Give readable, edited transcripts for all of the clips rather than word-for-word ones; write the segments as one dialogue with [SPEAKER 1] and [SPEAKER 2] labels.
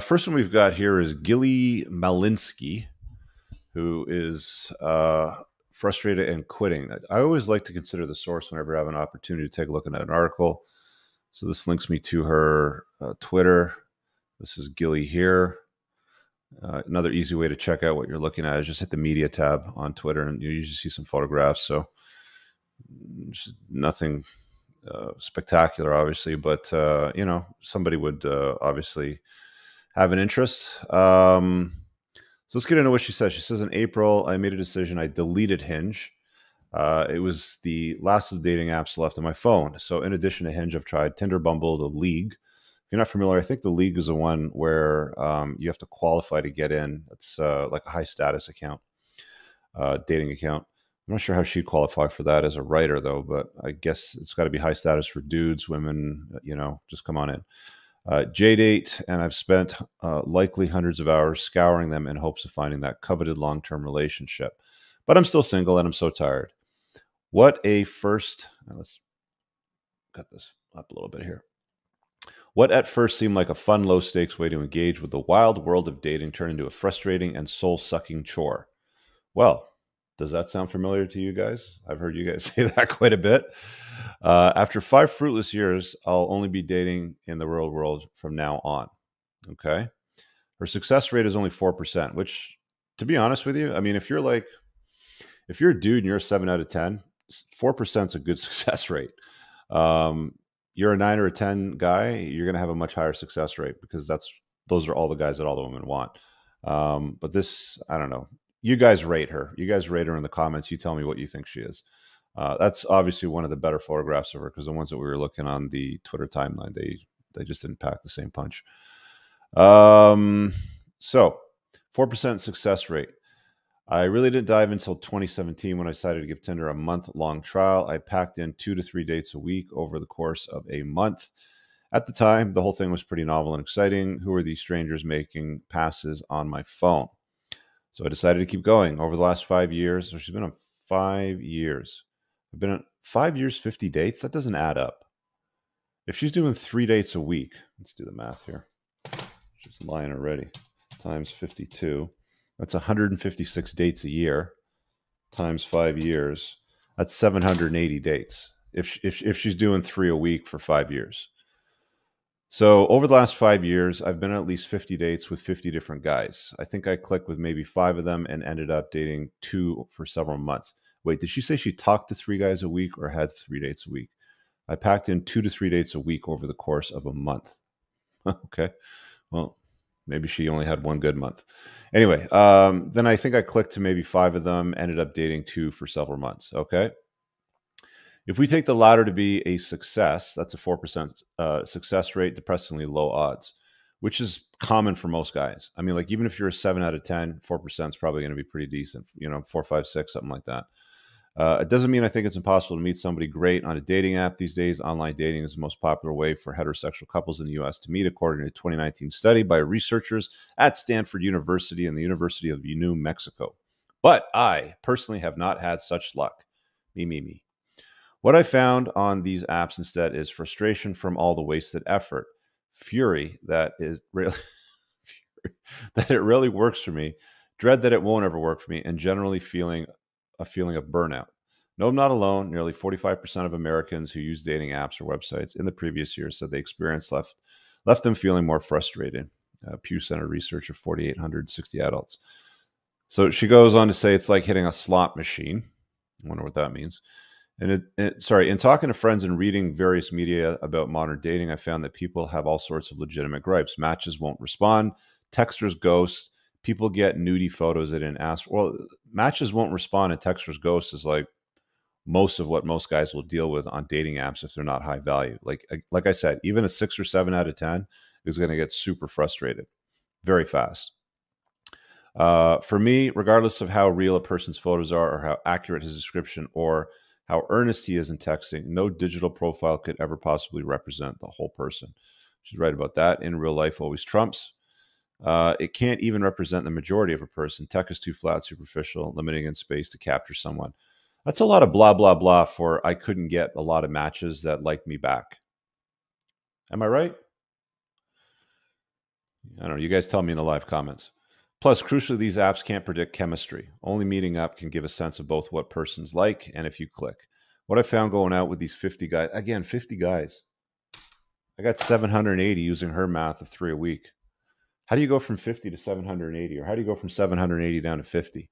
[SPEAKER 1] First one we've got here is Gilly Malinsky, who is frustrated and quitting. I always like to consider the source whenever I have an opportunity to take a look at an article. So this links me to her Twitter. This is Gilly here. Another easy way to check out what you're looking at is just hit the media tab on Twitter, and you usually see some photographs. So nothing spectacular, obviously, but you know, somebody would obviously have an interest. So let's get into what she says. She says, in April, I made a decision. I deleted Hinge. It was the last of the dating apps left on my phone. So in addition to Hinge, I've tried Tinder, Bumble, The League. If you're not familiar, I think The League is the one where you have to qualify to get in. It's like a high status account, dating account. I'm not sure how she'd qualify for that as a writer, though, but I guess it's got to be high status for dudes, women, you know, just come on in. JDate, and I've spent likely hundreds of hours scouring them in hopes of finding that coveted long-term relationship. But I'm still single and I'm so tired. What a first, let's cut this up a little bit here. What at first seemed like a fun, low-stakes way to engage with the wild world of dating turned into a frustrating and soul-sucking chore. Well, does that sound familiar to you guys? I've heard you guys say that quite a bit. After 5 fruitless years, I'll only be dating in the real world from now on. Okay. Her success rate is only 4%, which, to be honest with you, I mean, if you're a dude and you're a 7 out of 10, 4% is a good success rate. You're a 9 or a 10 guy, you're going to have a much higher success rate because those are all the guys that all the women want. But this, I don't know. You guys rate her. You guys rate her in the comments. You tell me what you think she is. That's obviously one of the better photographs of her, because the ones that we were looking on the Twitter timeline, they just didn't pack the same punch. So 4% success rate. I really didn't dive until 2017 when I decided to give Tinder a month-long trial. I packed in 2 to 3 dates a week over the course of a month. At the time, the whole thing was pretty novel and exciting. Who are these strangers making passes on my phone? So I decided to keep going. Over the last 5 years, so she's been on 5 years. I've been on 5 years, 50 dates. That doesn't add up. If she's doing 3 dates a week, let's do the math here. She's lying already. Times 52. That's 156 dates a year. Times 5 years. That's 780 dates. If she's doing 3 a week for 5 years. So over the last 5 years, I've been on at least 50 dates with 50 different guys. I think I clicked with maybe 5 of them and ended up dating 2 for several months. Wait, did she say she talked to 3 guys a week or had 3 dates a week? I packed in 2 to 3 dates a week over the course of a month. Okay. Well, maybe she only had 1 good month. Anyway, then I think I clicked to maybe 5 of them, ended up dating 2 for several months. Okay. If we take the latter to be a success, that's a 4% success rate, depressingly low odds, which is common for most guys. I mean, like, even if you're a 7 out of 10, 4% is probably going to be pretty decent, you know, 4, 5, 6, something like that. It doesn't mean I think it's impossible to meet somebody great on a dating app these days. Online dating is the most popular way for heterosexual couples in the U.S. to meet, according to a 2019 study by researchers at Stanford University and the University of New Mexico. But I personally have not had such luck. Me. What I found on these apps instead is frustration from all the wasted effort, fury that is really that it really works for me, dread that it won't ever work for me, and generally a feeling of burnout. No, I'm not alone. Nearly 45% of Americans who use dating apps or websites in the previous year said they experienced left them feeling more frustrated. Pew Center research of 4,860 adults. So she goes on to say it's like hitting a slot machine. I wonder what that means. And in talking to friends and reading various media about modern dating, I found that people have all sorts of legitimate gripes. Matches won't respond. Texters ghost. People get nudie photos they didn't ask for. Well, matches won't respond and texters ghost is like most of what most guys will deal with on dating apps if they're not high value. Like I said, even a 6 or 7 out of 10 is going to get super frustrated very fast. For me, regardless of how real a person's photos are or how accurate his description or how earnest he is in texting, no digital profile could ever possibly represent the whole person. She's right about that. In real life, always trumps. It can't even represent the majority of a person. Tech is too flat, superficial, limiting in space to capture someone. That's a lot of blah, blah, blah for I couldn't get a lot of matches that liked me back. Am I right? I don't know. You guys tell me in the live comments. Plus, crucially, these apps can't predict chemistry. Only meeting up can give a sense of both what person's like and if you click. What I found going out with these 50 guys, again, 50 guys. I got 780 using her math of 3 a week. How do you go from 50 to 780? Or how do you go from 780 down to 50?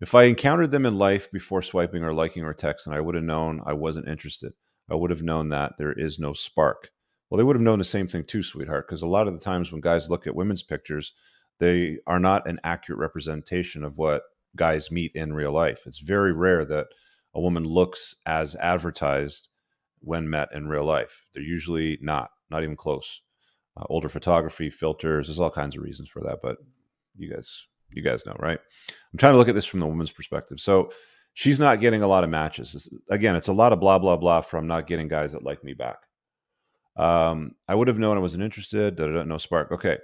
[SPEAKER 1] If I encountered them in life before swiping or liking or texting, I would have known I wasn't interested. I would have known that there is no spark. Well, they would have known the same thing too, sweetheart, because a lot of the times when guys look at women's pictures, they are not an accurate representation of what guys meet in real life. It's very rare that a woman looks as advertised when met in real life. They're usually not even close. Older photography, filters, there's all kinds of reasons for that, but you guys know, right? I'm trying to look at this from the woman's perspective. So she's not getting a lot of matches. Again, it's a lot of blah, blah, blah from not getting guys that like me back. I would have known I wasn't interested. No spark. Okay.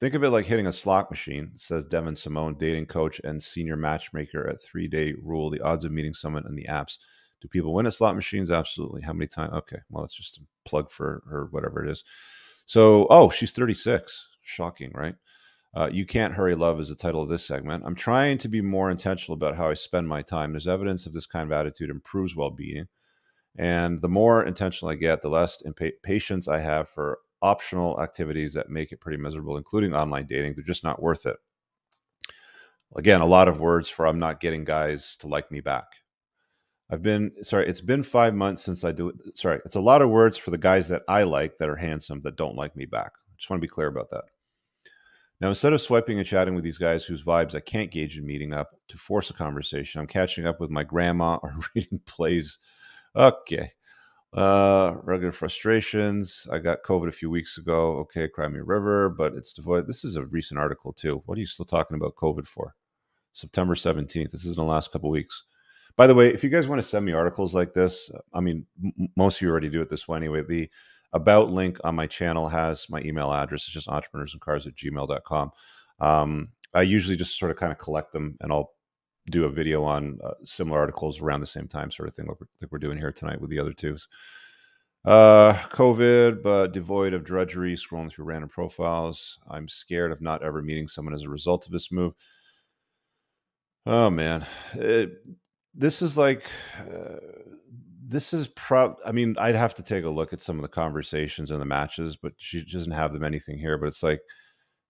[SPEAKER 1] Think of it like hitting a slot machine, says Devin Simone, dating coach and senior matchmaker at 3-Day Rule. The odds of meeting someone in the apps. Do people win at slot machines? Absolutely. How many times? Okay. Well, it's just a plug for her, whatever it is. So, oh, she's 36. Shocking, right? You Can't Hurry Love is the title of this segment. I'm trying to be more intentional about how I spend my time. There's evidence of this kind of attitude improves well-being. And the more intentional I get, the less patience I have for optional activities that make it pretty miserable, including online dating. They're just not worth it. Again, a lot of words for I'm not getting guys to like me back. It's been 5 months since it's a lot of words for the guys that I like that are handsome that don't like me back. I just want to be clear about that. Now, instead of swiping and chatting with these guys whose vibes I can't gauge in meeting up to force a conversation, I'm catching up with my grandma or reading plays. Okay. Regular frustrations. I got COVID a few weeks ago. Okay, cry me a river, but it's devoid. This is a recent article too. What are you still talking about COVID for? September 17th. This is in the last couple of weeks. By the way, if you guys want to send me articles like this, I mean, most of you already do it this way anyway. The about link on my channel has my email address. It's just entrepreneursandcars@gmail.com. I usually just sort of kind of collect them and I'll do a video on similar articles around the same time, sort of thing, like we're doing here tonight with the other twos. COVID, but devoid of drudgery, scrolling through random profiles. I'm scared of not ever meeting someone as a result of this move. Oh man, this is like, I mean, I'd have to take a look at some of the conversations and the matches, but she doesn't have them anything here. But it's like,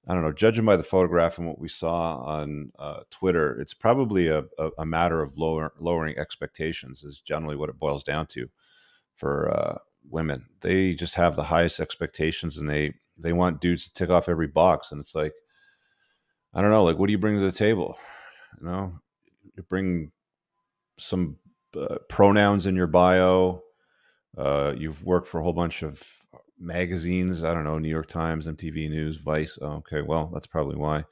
[SPEAKER 1] I don't know, judging by the photograph and what we saw on Twitter, it's probably a matter of lowering expectations is generally what it boils down to for women. They just have the highest expectations and they want dudes to tick off every box. And it's like, I don't know, like, what do you bring to the table? You know, you bring some pronouns in your bio. You've worked for a whole bunch of magazines. I don't know, New York Times, MTV News, Vice. Oh, okay, well, that's probably why.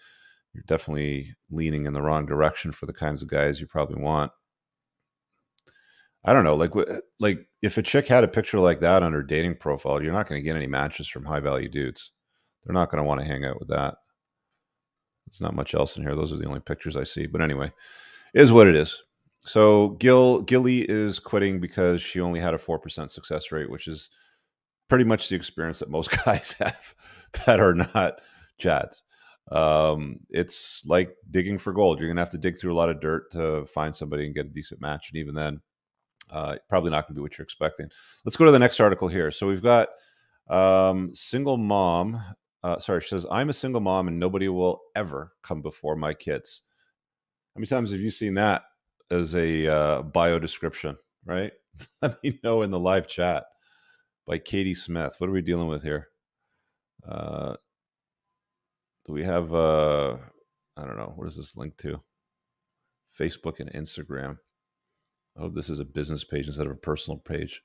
[SPEAKER 1] You're definitely leaning in the wrong direction for the kinds of guys you probably want. I don't know, like if a chick had a picture like that on her dating profile, you're not going to get any matches from high value dudes. They're not going to want to hang out with that. There's not much else in here. Those are the only pictures I see. But anyway, is what it is. So Gilly is quitting because she only had a 4% success rate, which is pretty much the experience that most guys have that are not Chads. It's like digging for gold. You're going to have to dig through a lot of dirt to find somebody and get a decent match. And even then, probably not going to be what you're expecting. Let's go to the next article here. So we've got single mom. She says, I'm a single mom and nobody will ever come before my kids. How many times have you seen that as a bio description, right? Let me know in the live chat. By Katie Smith. What are we dealing with here? Do we have, I don't know, what is this link to? Facebook and Instagram. I hope this is a business page instead of a personal page.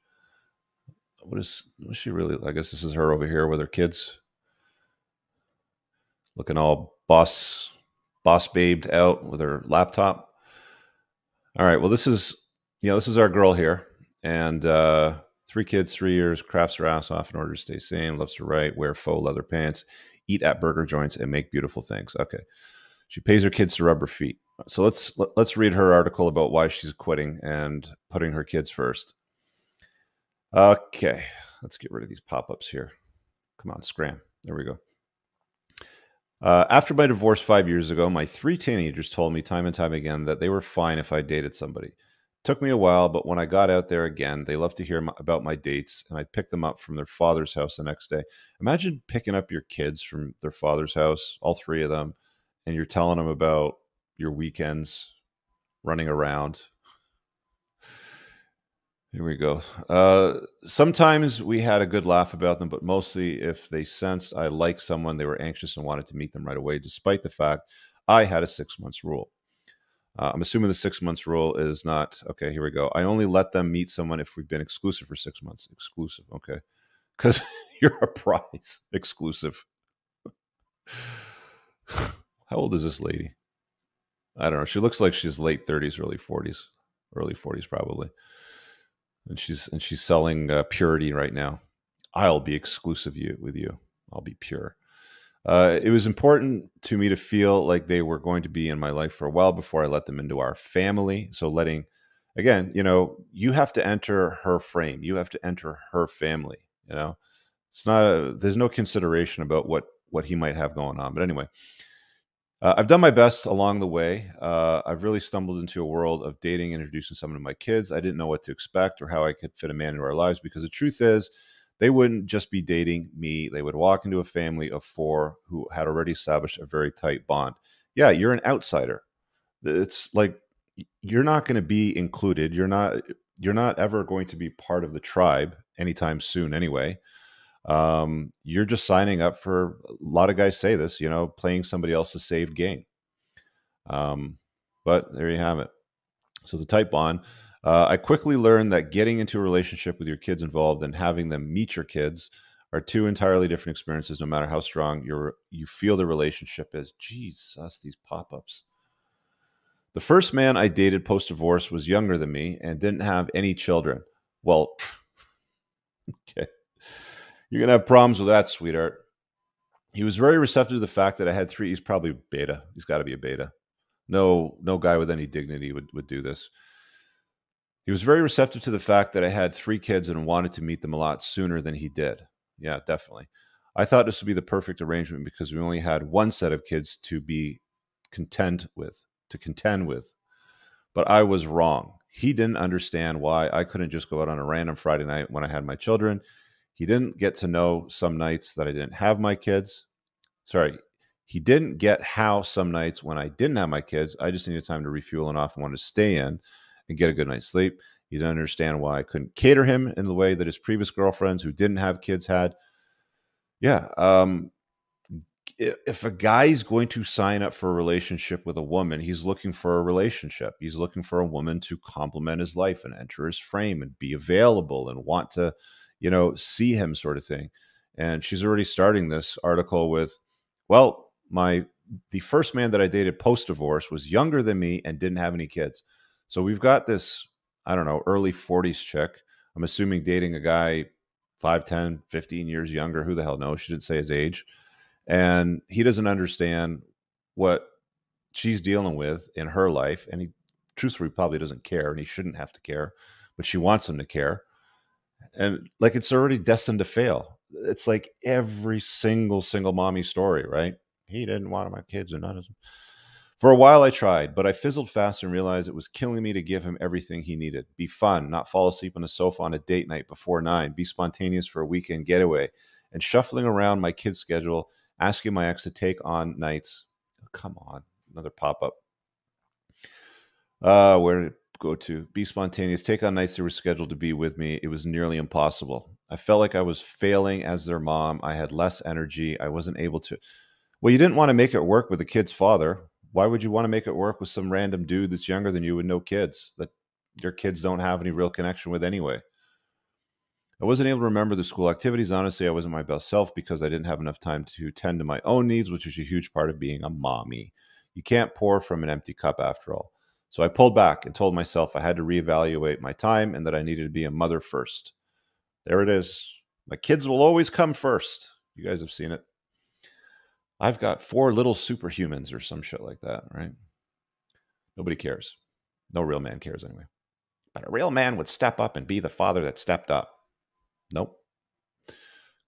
[SPEAKER 1] What is she really? I guess this is her over here with her kids. Looking all boss babed out with her laptop. All right. Well, this is our girl here. And 3 kids, 3 years, crafts her ass off in order to stay sane, loves to write, wear faux leather pants, eat at burger joints, and make beautiful things. Okay. She pays her kids to rub her feet. So let's read her article about why she's quitting and putting her kids first. Okay. Let's get rid of these pop-ups here. Come on, scram. There we go. After my divorce 5 years ago, my three teenagers told me time and time again that they were fine if I dated somebody. Took me a while, but when I got out there again, they loved to hear about my dates, and I'd pick them up from their father's house the next day. Imagine picking up your kids from their father's house, all three of them, and you're telling them about your weekends running around. Here we go. Sometimes we had a good laugh about them, but mostly if they sensed I liked someone, they were anxious and wanted to meet them right away, despite the fact I had a 6 months rule. I'm assuming the 6 months rule is not okay. Here we go. I only let them meet someone if we've been exclusive for 6 months. Exclusive, okay? Because you're a prize. Exclusive. How old is this lady? I don't know. She looks like she's late 30s, early 40s probably. And she's selling purity right now. I'll be exclusive with you. I'll be pure. It was important to me to feel like they were going to be in my life for a while before I let them into our family. So again, you have to enter her frame. You have to enter her family. It's not there's no consideration about what he might have going on. But anyway, I've done my best along the way. I've really stumbled into a world of dating and introducing someone to my kids. I didn't know what to expect or how I could fit a man into our lives because the truth is, they wouldn't just be dating me. They would walk into a family of four who had already established a very tight bond. Yeah, you're an outsider. It's like you're not going to be included. You're not ever going to be part of the tribe anytime soon anyway. You're just signing up for, a lot of guys say this, playing somebody else's saved game. But there you have it. So the tight bond. I quickly learned that getting into a relationship with your kids involved and having them meet your kids are two entirely different experiences, no matter how strong you feel the relationship is. Jesus, these pop-ups. The first man I dated post-divorce was younger than me and didn't have any children. Well, okay. You're going to have problems with that, sweetheart. He was very receptive to the fact that I had three. He's probably beta. He's got to be a beta. No guy with any dignity would do this. He was very receptive to the fact that I had three kids and wanted to meet them a lot sooner than he did. Yeah, definitely. I thought this would be the perfect arrangement because we only had one set of kids to contend with. But I was wrong. He didn't understand why I couldn't just go out on a random Friday night when I had my children. He didn't get to know some nights that I didn't have my kids. Sorry. He didn't get how some nights when I didn't have my kids, I just needed time to refuel and off and wanted to stay in and get a good night's sleep. He didn't understand why I couldn't cater him in the way that his previous girlfriends who didn't have kids had. Yeah. If a guy's going to sign up for a relationship with a woman, he's looking for a relationship. He's looking for a woman to complement his life and enter his frame and be available and want to, see him, sort of thing. And she's already starting this article with, well, the first man that I dated post-divorce was younger than me and didn't have any kids. So we've got this, I don't know, early 40s chick. I'm assuming dating a guy 5, 10, 15 years younger. Who the hell knows? She didn't say his age. And he doesn't understand what she's dealing with in her life. And he truthfully probably doesn't care, and he shouldn't have to care, but she wants him to care. And like, it's already destined to fail. It's like every single mommy story, right? He didn't want my kids and none of them. For a while I tried, but I fizzled fast and realized it was killing me to give him everything he needed. Be fun, not fall asleep on the sofa on a date night before 9, be spontaneous for a weekend getaway, and shuffling around my kid's schedule, asking my ex to take on nights. Oh, come on, another pop-up. Where did it go to? Be spontaneous, take on nights they were scheduled to be with me. It was nearly impossible. I felt like I was failing as their mom. I had less energy. I wasn't able to. Well, you didn't want to make it work with the kid's father. Why would you want to make it work with some random dude that's younger than you with no kids that your kids don't have any real connection with anyway? I wasn't able to remember the school activities. Honestly, I wasn't my best self because I didn't have enough time to tend to my own needs, which is a huge part of being a mommy. You can't pour from an empty cup after all. So I pulled back and told myself I had to reevaluate my time and that I needed to be a mother first. There it is. My kids will always come first. You guys have seen it. I've got 4 little superhumans or some shit like that, right? Nobody cares. No real man cares anyway. But a real man would step up and be the father that stepped up. Nope.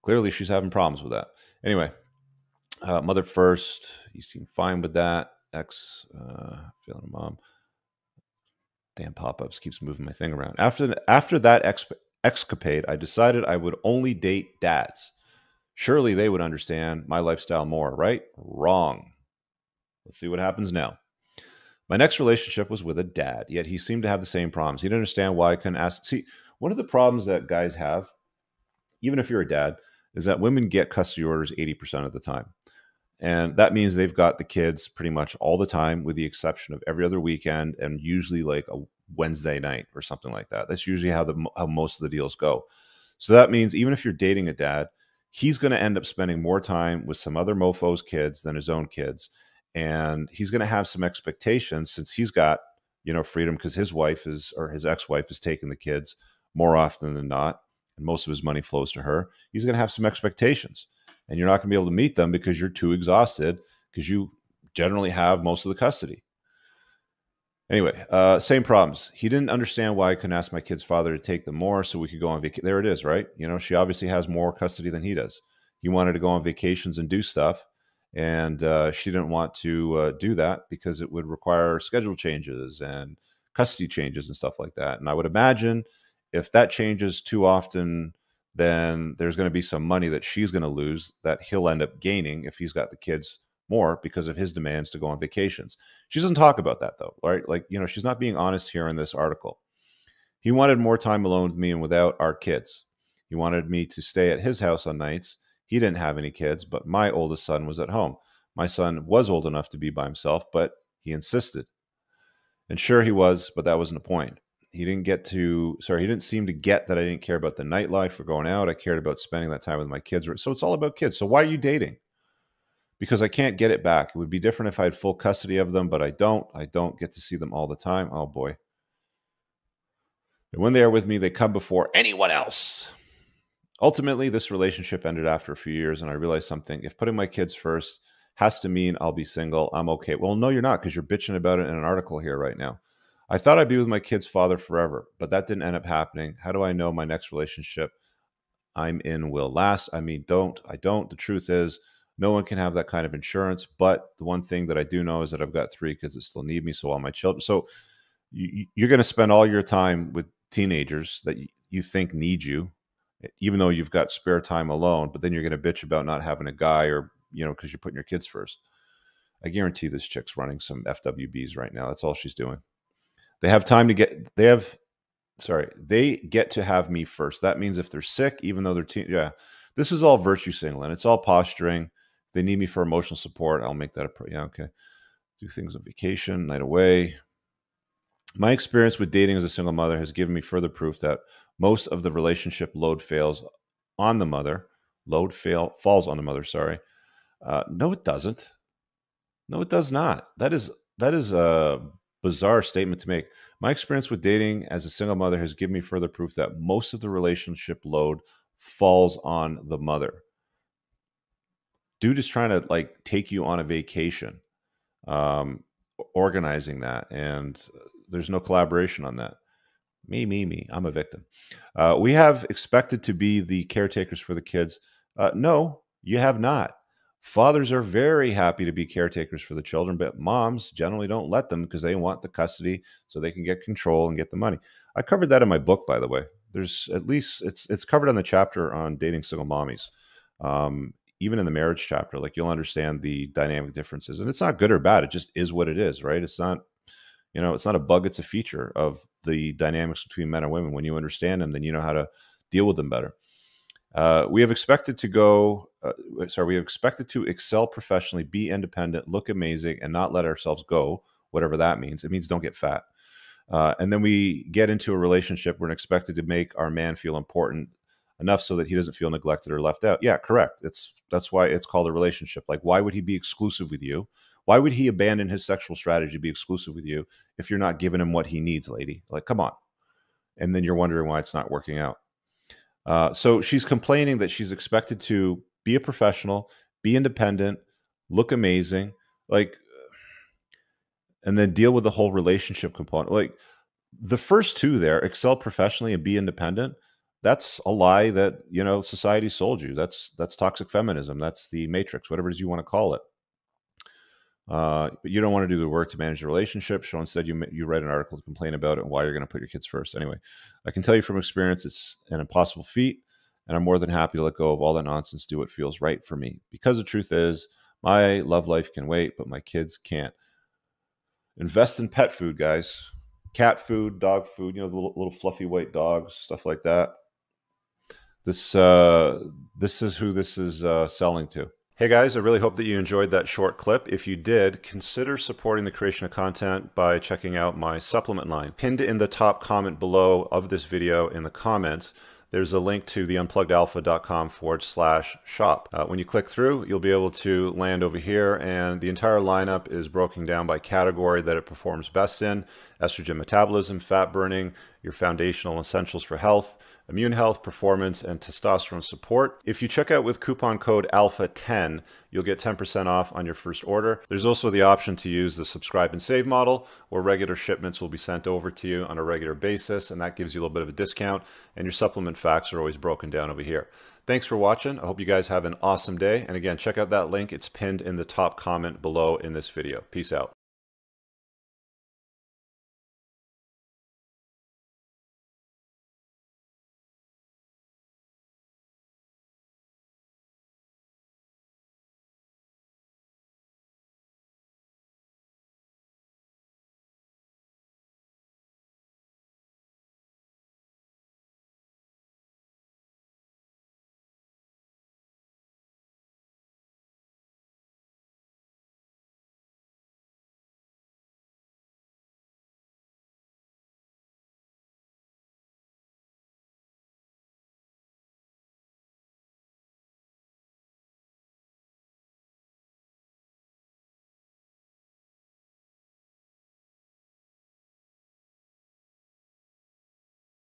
[SPEAKER 1] Clearly she's having problems with that. Anyway, Mother first. You seem fine with that. Ex, feeling a mom. Damn pop-ups keeps moving my thing around. After that escapade, I decided I would only date dads. Surely they would understand my lifestyle more, right? Wrong. Let's see what happens now. My next relationship was with a dad, yet he seemed to have the same problems. He didn't understand why I couldn't ask. See, one of the problems that guys have, even if you're a dad, is that women get custody orders 80% of the time. And that means they've got the kids pretty much all the time, with the exception of every other weekend and usually like a Wednesday night or something like that. That's usually how most of the deals go. So that means even if you're dating a dad, he's going to end up spending more time with some other mofo's kids than his own kids. And he's going to have some expectations since he's got, freedom because his wife is, or his ex-wife is taking the kids more often than not. And most of his money flows to her. He's going to have some expectations, and you're not going to be able to meet them because you're too exhausted because you generally have most of the custody. Anyway, same problems. He didn't understand why I couldn't ask my kid's father to take them more so we could go on vacation. There it is, right? She obviously has more custody than he does. He wanted to go on vacations and do stuff, and she didn't want to do that because it would require schedule changes and custody changes and stuff like that. And I would imagine if that changes too often, then there's going to be some money that she's going to lose that he'll end up gaining if he's got the kids more because of his demands to go on vacations. She doesn't talk about that though, right? Like, she's not being honest here in this article. He wanted more time alone with me and without our kids. He wanted me to stay at his house on nights. He didn't have any kids, but my oldest son was at home. My son was old enough to be by himself, but he insisted. And sure he was, but that wasn't the point. He didn't seem to get that I didn't care about the nightlife or going out. I cared about spending that time with my kids. So it's all about kids. So why are you dating? Because I can't get it back. It would be different if I had full custody of them, but I don't. I don't get to see them all the time. Oh boy. And when they are with me, they come before anyone else. Ultimately, this relationship ended after a few years, and I realized something. If putting my kids first has to mean I'll be single, I'm okay. Well, no, you're not, because you're bitching about it in an article here right now. I thought I'd be with my kid's father forever, but that didn't end up happening. How do I know my next relationship I'm in will last? I mean, I don't. The truth is, no one can have that kind of insurance. But the one thing that I do know is that I've got 3 kids that still need me. So all my children. So you're going to spend all your time with teenagers that you think need you, even though you've got spare time alone. But then you're going to bitch about not having a guy, or because you're putting your kids first. I guarantee this chick's running some FWBs right now. That's all she's doing. They have time to get. They get to have me first. That means if they're sick, even though they're this is all virtue signaling. It's all posturing. If they need me for emotional support, I'll make that okay. Do things on vacation, night away. My experience with dating as a single mother has given me further proof that most of the relationship load falls on the mother. Falls on the mother. Sorry. No, it doesn't. No, it does not. That is a bizarre statement to make. My experience with dating as a single mother has given me further proof that most of the relationship load falls on the mother. Dude is trying to take you on a vacation, um, organizing that, and there's no collaboration on that. Me. I'm a victim. We have expected to be the caretakers for the kids. No, you have not. Fathers are very happy to be caretakers for the children, but moms generally don't let them because they want the custody so they can get control and get the money. I covered that in my book, by the way. There's at least it's covered on the chapter on dating single mommies. Even in the marriage chapter, you'll understand the dynamic differences, and it's not good or bad. It just is what it is, right? It's not, it's not a bug. It's a feature of the dynamics between men and women. When you understand them, then you know how to deal with them better. We have expected to excel professionally, be independent, look amazing, and not let ourselves go, whatever that means. It means don't get fat. And then we get into a relationship. We're expected to make our man feel important enough so that he doesn't feel neglected or left out. Yeah, correct. That's why it's called a relationship. Why would he be exclusive with you? Why would he abandon his sexual strategy to be exclusive with you if you're not giving him what he needs, lady? Come on. And then you're wondering why it's not working out. So she's complaining that she's expected to be a professional, be independent, look amazing, and then deal with the whole relationship component. The first two there, excel professionally and be independent, That's a lie that, you know, society sold you. That's toxic feminism. That's the matrix, whatever it is you want to call it. But you don't want to do the work to manage the relationship. So instead, you write an article to complain about it and why you're going to put your kids first. Anyway, I can tell you from experience, it's an impossible feat, and I'm more than happy to let go of all that nonsense, do what feels right for me. Because the truth is, my love life can wait, but my kids can't. Invest in pet food, guys. Cat food, dog food. You know, the little fluffy white dogs, stuff like that. This is who this is selling to. Hey guys, I really hope that you enjoyed that short clip. If you did, consider supporting the creation of content by checking out my supplement line. Pinned in the top comment below of this video in the comments, there's a link to the unpluggedalpha.com/shop. When you click through, you'll be able to land over here, and the entire lineup is broken down by category that it performs best in: estrogen metabolism, fat burning, your foundational essentials for health, immune health, performance, and testosterone support. If you check out with coupon code ALPHA10, you'll get 10% off on your first order. There's also the option to use the subscribe and save model, where regular shipments will be sent over to you on a regular basis, and that gives you a little bit of a discount, and your supplement facts are always broken down over here. Thanks for watching. I hope you guys have an awesome day. And again, check out that link. It's pinned in the top comment below in this video. Peace out.